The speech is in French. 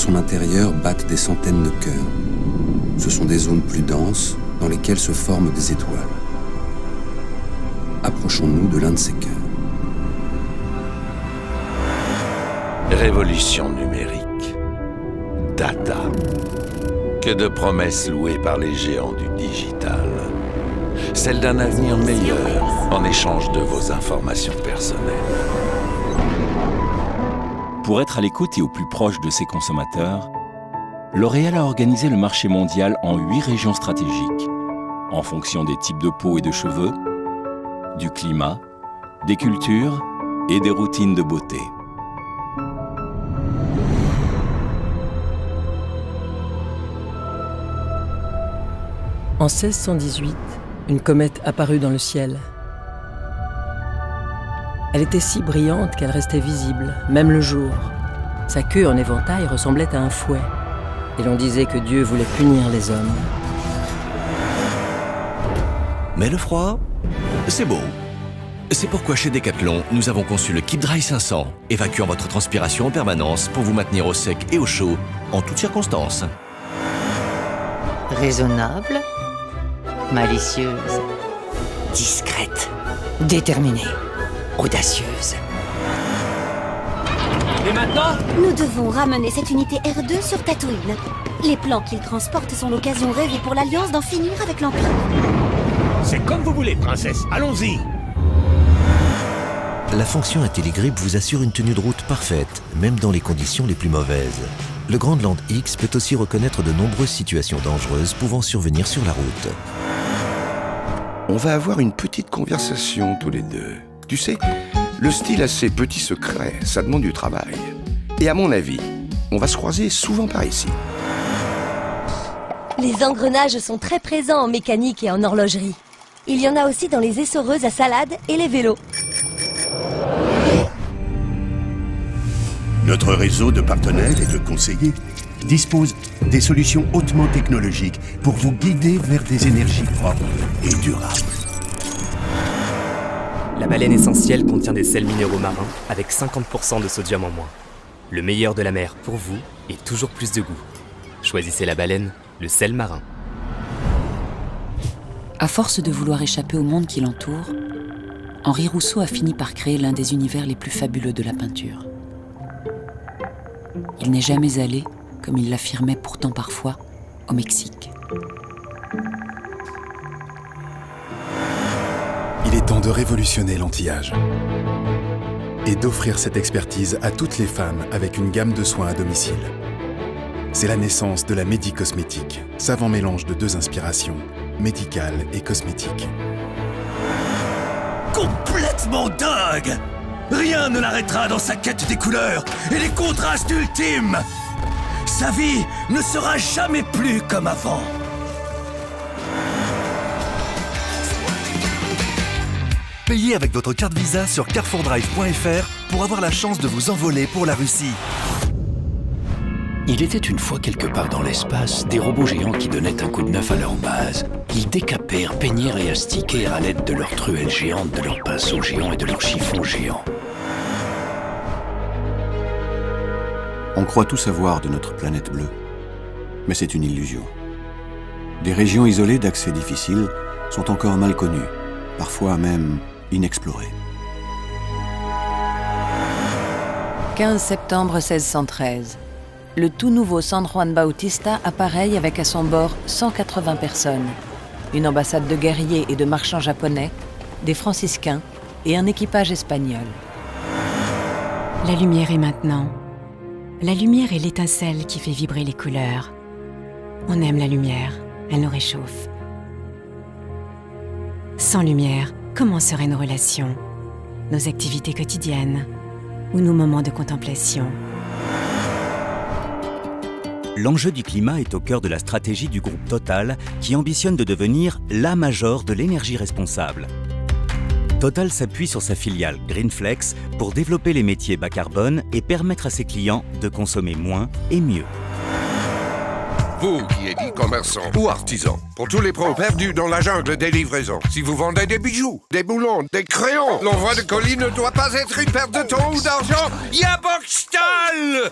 son intérieur battent des centaines de cœurs. Ce sont des zones plus denses dans lesquelles se forment des étoiles. Approchons-nous de l'un de ces cœurs. Révolution numérique. Data. Que de promesses louées par les géants du digital. Celle d'un avenir meilleur en échange de vos informations personnelles. Pour être à l'écoute et au plus proche de ses consommateurs, L'Oréal a organisé le marché mondial en 8 régions stratégiques, en fonction des types de peau et de cheveux, du climat, des cultures et des routines de beauté. En 1618, une comète apparut dans le ciel. Elle était si brillante qu'elle restait visible, même le jour. Sa queue en éventail ressemblait à un fouet, et l'on disait que Dieu voulait punir les hommes. Mais le froid, c'est beau. C'est pourquoi chez Decathlon, nous avons conçu le Keep Dry 500, évacuant votre transpiration en permanence pour vous maintenir au sec et au chaud, en toutes circonstances. Raisonnable, malicieuse, discrète, déterminée, audacieuse. Et maintenant ? Nous devons ramener cette unité R2 sur Tatooine. Les plans qu'il transporte sont l'occasion rêvée pour l'Alliance d'en finir avec l'Empire. C'est comme vous voulez, princesse. Allons-y. La fonction IntelliGrip vous assure une tenue de route parfaite, même dans les conditions les plus mauvaises. Le Grand Land X peut aussi reconnaître de nombreuses situations dangereuses pouvant survenir sur la route. On va avoir une petite conversation tous les deux. Tu sais, le style a ses petits secrets, ça demande du travail. Et à mon avis, on va se croiser souvent par ici. Les engrenages sont très présents en mécanique et en horlogerie. Il y en a aussi dans les essoreuses à salade et les vélos. Notre réseau de partenaires et de conseillers dispose des solutions hautement technologiques pour vous guider vers des énergies propres et durables. La baleine essentielle contient des sels minéraux marins avec 50% de sodium en moins. Le meilleur de la mer pour vous et toujours plus de goût. Choisissez la baleine, le sel marin. À force de vouloir échapper au monde qui l'entoure, Henri Rousseau a fini par créer l'un des univers les plus fabuleux de la peinture. Il n'est jamais allé, comme il l'affirmait pourtant parfois, au Mexique. Il est temps de révolutionner l'anti-âge et d'offrir cette expertise à toutes les femmes avec une gamme de soins à domicile. C'est la naissance de la Médicosmétique, savant mélange de 2 inspirations, médicale et cosmétique. Complètement dingue! Rien ne l'arrêtera dans sa quête des couleurs et des contrastes ultimes! Sa vie ne sera jamais plus comme avant! Payez avec votre carte Visa sur carrefourdrive.fr pour avoir la chance de vous envoler pour la Russie. Il était une fois quelque part dans l'espace des robots géants qui donnaient un coup de neuf à leur base. Ils décapèrent, peignirent et astiquèrent à l'aide de leurs truelles géantes, de leurs pinceaux géants et de leurs chiffons géants. On croit tout savoir de notre planète bleue, mais c'est une illusion. Des régions isolées d'accès difficile sont encore mal connues, parfois même inexplorées. 15 septembre 1613. Le tout nouveau San Juan Bautista appareille avec à son bord 180 personnes. Une ambassade de guerriers et de marchands japonais, des franciscains et un équipage espagnol. La lumière est maintenant. La lumière est l'étincelle qui fait vibrer les couleurs. On aime la lumière, elle nous réchauffe. Sans lumière, comment seraient nos relations, nos activités quotidiennes ou nos moments de contemplation ? L'enjeu du climat est au cœur de la stratégie du groupe Total qui ambitionne de devenir la major de l'énergie responsable. Total s'appuie sur sa filiale Greenflex pour développer les métiers bas carbone et permettre à ses clients de consommer moins et mieux. Vous qui êtes e-commerçant ou artisan, pour tous les pros perdus dans la jungle des livraisons, si vous vendez des bijoux, des boulons, des crayons, l'envoi de colis ne doit pas être une perte de temps ou d'argent. Y'a Boxtal!